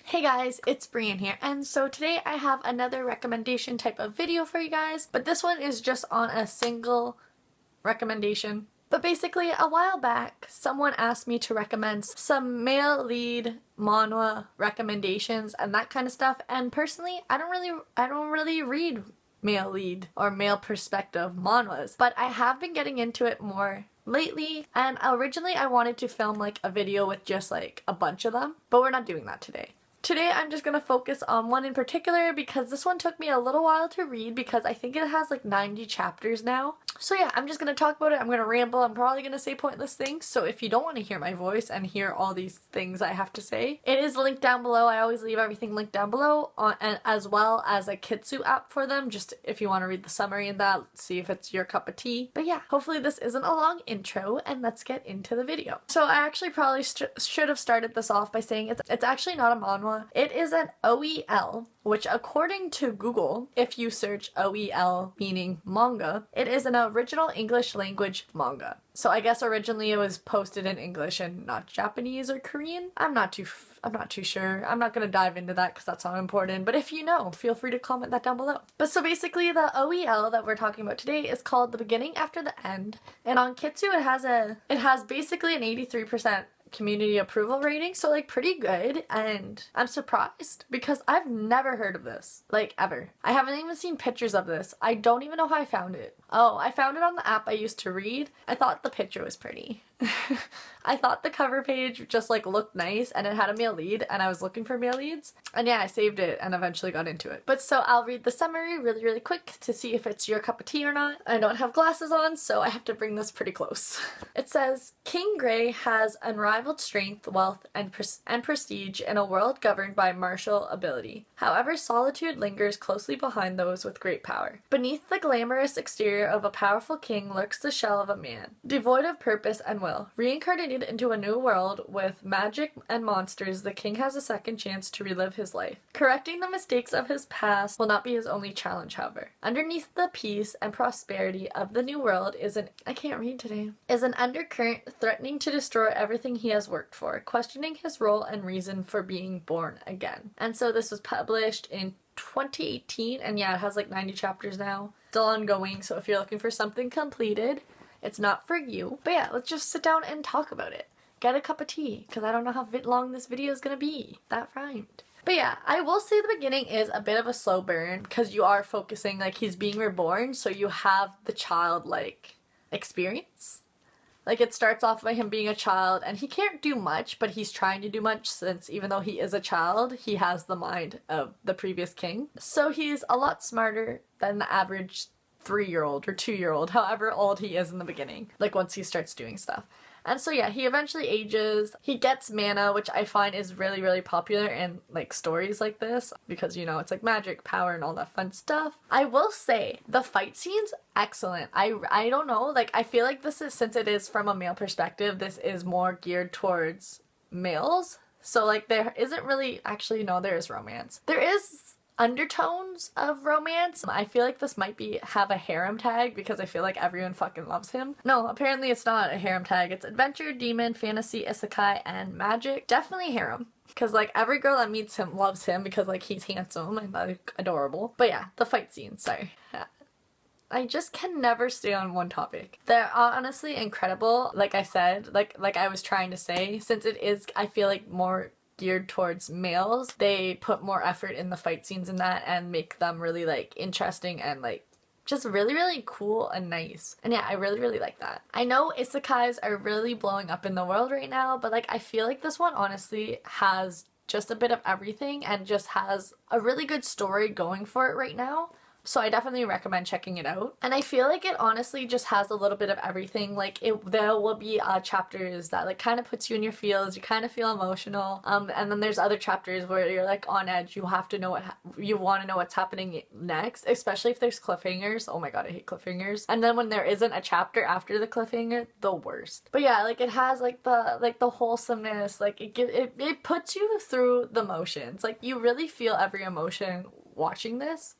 Hey guys, it's Brian here, and so today I have another recommendation type of video for you guys, but this one is just on a single recommendation. But basically, a while back, someone asked me to recommend some male lead manhwa recommendations and that kind of stuff, and personally, I don't really read male lead or male perspective manhwas, but I have been getting into it more lately, and originally I wanted to film like a video with just like a bunch of them, but we're not doing that today. Today I'm just gonna focus on one in particular because this one took me a little while to read because I think it has like 90 chapters now. So yeah, I'm just gonna talk about it, I'm gonna ramble, I'm probably gonna say pointless things, so if you don't want to hear my voice and hear all these things I have to say, it is linked down below. I always leave everything linked down below, and as well as a Kitsu app for them, just if you want to read the summary and that, see if it's your cup of tea. But yeah, hopefully this isn't a long intro, and let's get into the video. So I actually probably should have started this off by saying it's actually not a manhwa. It is an OEL, which according to Google, if you search OEL meaning manga, it is an original English language manga. So I guess originally it was posted in English and not Japanese or Korean. I'm not too sure. I'm not gonna dive into that because that's not important, but if you know, feel free to comment that down below. But so basically the OEL that we're talking about today is called The Beginning After the End, and on Kitsu it has basically an 83% community approval rating, so like pretty good, and I'm surprised because I've never heard of this, like ever. I haven't even seen pictures of this. I don't even know how I found it. Oh, I found it on the app I used to read. I thought the picture was pretty. I thought the cover page just like looked nice and it had a male lead and I was looking for male leads, and yeah, I saved it and eventually got into it. But so I'll read the summary really quick to see if it's your cup of tea or not. I don't have glasses on, so I have to bring this pretty close. It says, King Gray has unrivaled strength, wealth, and prestige in a world governed by martial ability. However, solitude lingers closely behind those with great power. Beneath the glamorous exterior of a powerful king lurks the shell of a man, devoid of purpose and will. Reincarnated into a new world with magic and monsters, the king has a second chance to relive his life. Correcting the mistakes of his past will not be his only challenge, however. Underneath the peace and prosperity of the new world is an undercurrent threatening to destroy everything he has worked for, questioning his role and reason for being born again. And so this was published in 2018, and yeah, it has like 90 chapters now. Still ongoing, so if you're looking for something completed, it's not for you. But yeah, let's just sit down and talk about it. Get a cup of tea, because I don't know how long this video is gonna be. That rhymed. But yeah, I will say the beginning is a bit of a slow burn, because you are focusing, like, he's being reborn, so you have the child, like, experience. Like, it starts off by him being a child, and he can't do much, but he's trying to do much since even though he is a child, he has the mind of the previous king. So he's a lot smarter than the average 3-year-old or 2-year-old, however old he is in the beginning, like once he starts doing stuff. And so yeah, he eventually ages, he gets mana, which I find is really popular in like stories like this, because you know, it's like magic, power, and all that fun stuff. I will say, the fight scene's excellent. I don't know, like I feel like this is, since it is from a male perspective, this is more geared towards males. So like there isn't really, actually no, there is romance. There is undertones of romance. I feel like this might have a harem tag because I feel like everyone fucking loves him. No, apparently it's not a harem tag. It's adventure, demon, fantasy, isekai, and magic. Definitely harem. Because like every girl that meets him loves him because like he's handsome and like adorable. But yeah, the fight scenes, sorry. I just can never stay on one topic. They're honestly incredible. Like I said, like I was trying to say, since it is, I feel like more geared towards males, they put more effort in the fight scenes in that and make them really like interesting and like just really cool and nice. And yeah, I really like that. I know isekais are really blowing up in the world right now, but like I feel like this one honestly has just a bit of everything and just has a really good story going for it right now. So I definitely recommend checking it out. And I feel like it honestly just has a little bit of everything. Like there will be chapters that like kind of puts you in your feels, you kind of feel emotional. And then there's other chapters where you're like on edge, you have to know you want to know what's happening next, especially if there's cliffhangers. Oh my god, I hate cliffhangers. And then when there isn't a chapter after the cliffhanger, the worst. But yeah, like it has like the wholesomeness, like it puts you through the motions. Like you really feel every emotion watching this,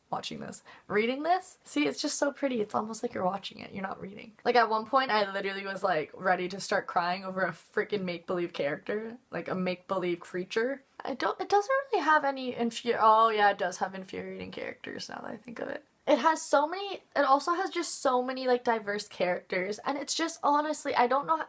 reading this. See, it's just so pretty. It's almost like you're watching it, you're not reading. Like at one point I literally was like ready to start crying over a freaking make-believe character, like a make-believe creature. It doesn't really have any oh yeah, it does have infuriating characters now that I think of it. It has so many, it also has just so many like diverse characters, and it's just honestly, I don't know,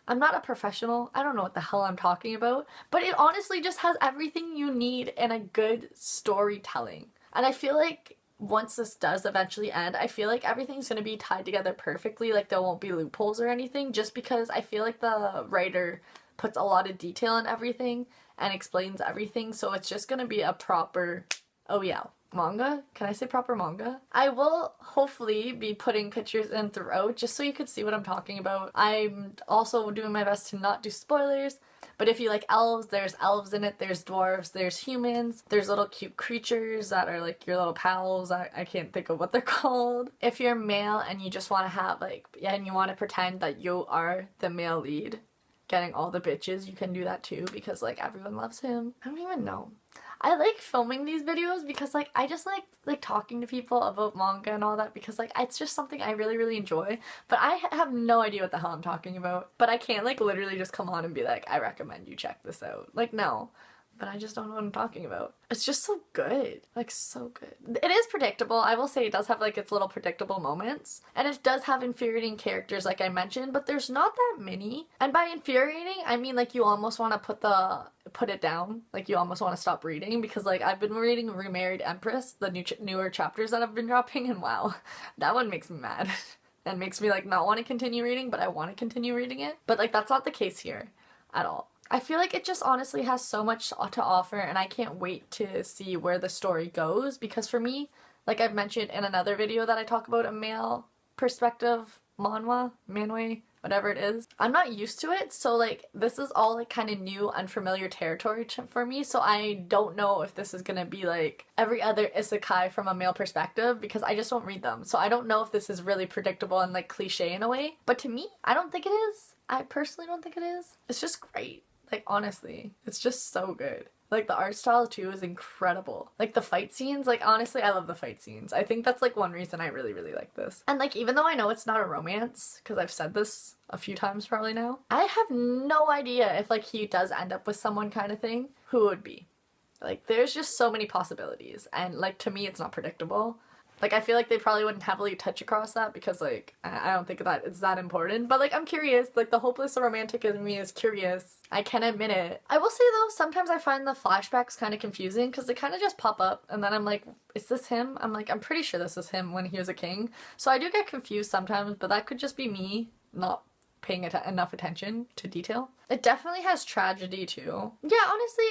I'm not a professional, I don't know what the hell I'm talking about, but it honestly just has everything you need in a good storytelling. And I feel like once this does eventually end, I feel like everything's going to be tied together perfectly, like there won't be loopholes or anything, just because I feel like the writer puts a lot of detail in everything and explains everything, so it's just gonna be a proper, oh yeah, manga? Can I say proper manga? I will hopefully be putting pictures in throughout just so you could see what I'm talking about. I'm also doing my best to not do spoilers, but if you like elves, there's elves in it, there's dwarves, there's humans, there's little cute creatures that are like your little pals. I can't think of what they're called. If you're male and you just want to have like, yeah, and you want to pretend that you are the male lead, getting all the bitches, you can do that too, because like everyone loves him. I don't even know. I like filming these videos because like I just like talking to people about manga and all that, because like it's just something I really enjoy, but I have no idea what the hell I'm talking about. But I can't like literally just come on and be like, I recommend you check this out. Like, no. But I just don't know what I'm talking about. It's just so good. Like, so good. It is predictable. I will say it does have, like, its little predictable moments. And it does have infuriating characters, like I mentioned, but there's not that many. And by infuriating, I mean, like, you almost want to put it down. Like, you almost want to stop reading, because, like, I've been reading Remarried Empress, the newer chapters that have been dropping, and wow, that one makes me mad. And makes me, like, not want to continue reading, but I want to continue reading it. But, like, that's not the case here at all. I feel like it just honestly has so much to offer, and I can't wait to see where the story goes, because for me, like I've mentioned in another video that I talk about a male perspective manhwa, whatever it is, I'm not used to it, so like this is all like kind of new, unfamiliar territory for me, so I don't know if this is gonna be like every other isekai from a male perspective, because I just don't read them, so I don't know if this is really predictable and like cliche in a way, but to me, I don't think it is. I personally don't think it is. It's just great. Like, honestly, it's just so good. Like, the art style, too, is incredible. Like, the fight scenes, like, honestly, I love the fight scenes. I think that's, like, one reason I really like this. And, like, even though I know it's not a romance, because I've said this a few times probably now, I have no idea if, like, he does end up with someone kind of thing, who it would be. Like, there's just so many possibilities. And, like, to me, it's not predictable. Like, I feel like they probably wouldn't heavily touch across that, because, like, I don't think that it's that important. But, like, I'm curious. Like, the hopeless romantic in me is curious. I can admit it. I will say, though, sometimes I find the flashbacks kind of confusing, because they kind of just pop up, and then I'm like, is this him? I'm like, I'm pretty sure this is him when he was a king. So I do get confused sometimes, but that could just be me not paying enough attention to detail. It definitely has tragedy too. Yeah, honestly,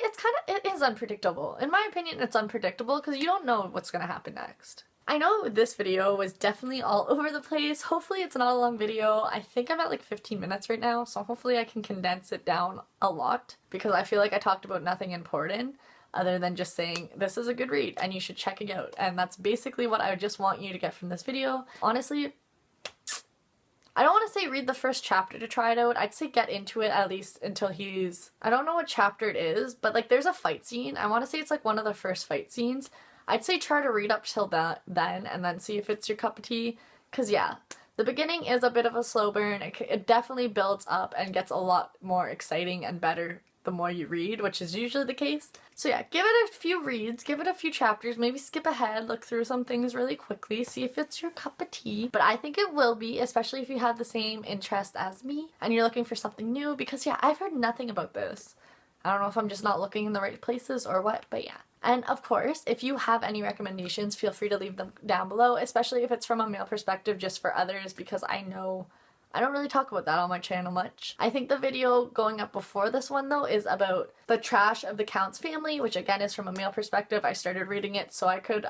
it is unpredictable. In my opinion, it's unpredictable, because you don't know what's gonna happen next. I know this video was definitely all over the place. Hopefully it's not a long video. I think I'm at like 15 minutes right now, so hopefully I can condense it down a lot, because I feel like I talked about nothing important other than just saying this is a good read and you should check it out. And that's basically what I just want you to get from this video. Honestly, I don't want to say read the first chapter to try it out. I'd say get into it at least until I don't know what chapter it is, but like there's a fight scene. I want to say it's like one of the first fight scenes. I'd say try to read up till then and then see if it's your cup of tea. Because yeah, the beginning is a bit of a slow burn. It definitely builds up and gets a lot more exciting and better the more you read, which is usually the case. So yeah, give it a few reads, give it a few chapters, maybe skip ahead, look through some things really quickly, see if it's your cup of tea. But I think it will be, especially if you have the same interest as me and you're looking for something new, because yeah, I've heard nothing about this. I don't know if I'm just not looking in the right places or what, but yeah. And of course, if you have any recommendations, feel free to leave them down below, especially if it's from a male perspective, just for others, because I know I don't really talk about that on my channel much. I think the video going up before this one, though, is about the trash of the Count's family, which again is from a male perspective. I started reading it, so I could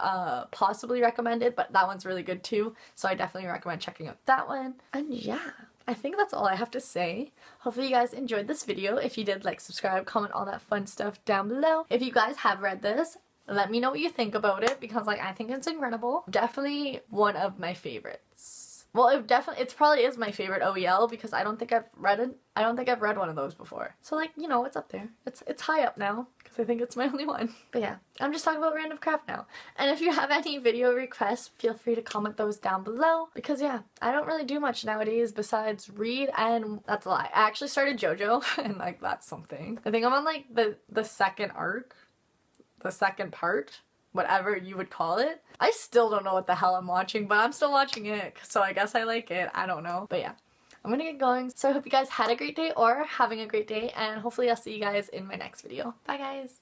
possibly recommend it, but that one's really good too, so I definitely recommend checking out that one. And yeah, I think that's all I have to say. Hopefully you guys enjoyed this video. If you did, like, subscribe, comment, all that fun stuff down below. If you guys have read this, let me know what you think about it, because like I think it's incredible. Definitely one of my favorites. Well, it probably is my favorite OEL because I don't think I've read it. I don't think I've read one of those before. So like, you know, it's up there. It's high up now because I think it's my only one. But yeah, I'm just talking about random crap now. And if you have any video requests, feel free to comment those down below because yeah, I don't really do much nowadays besides read, and that's a lie. I actually started JoJo and like that's something. I think I'm on like the second arc, the second part, whatever you would call it. I still don't know what the hell I'm watching, but I'm still watching it, so I guess I like it. I don't know. But yeah, I'm gonna get going. So I hope you guys had a great day or having a great day, and hopefully I'll see you guys in my next video. Bye guys!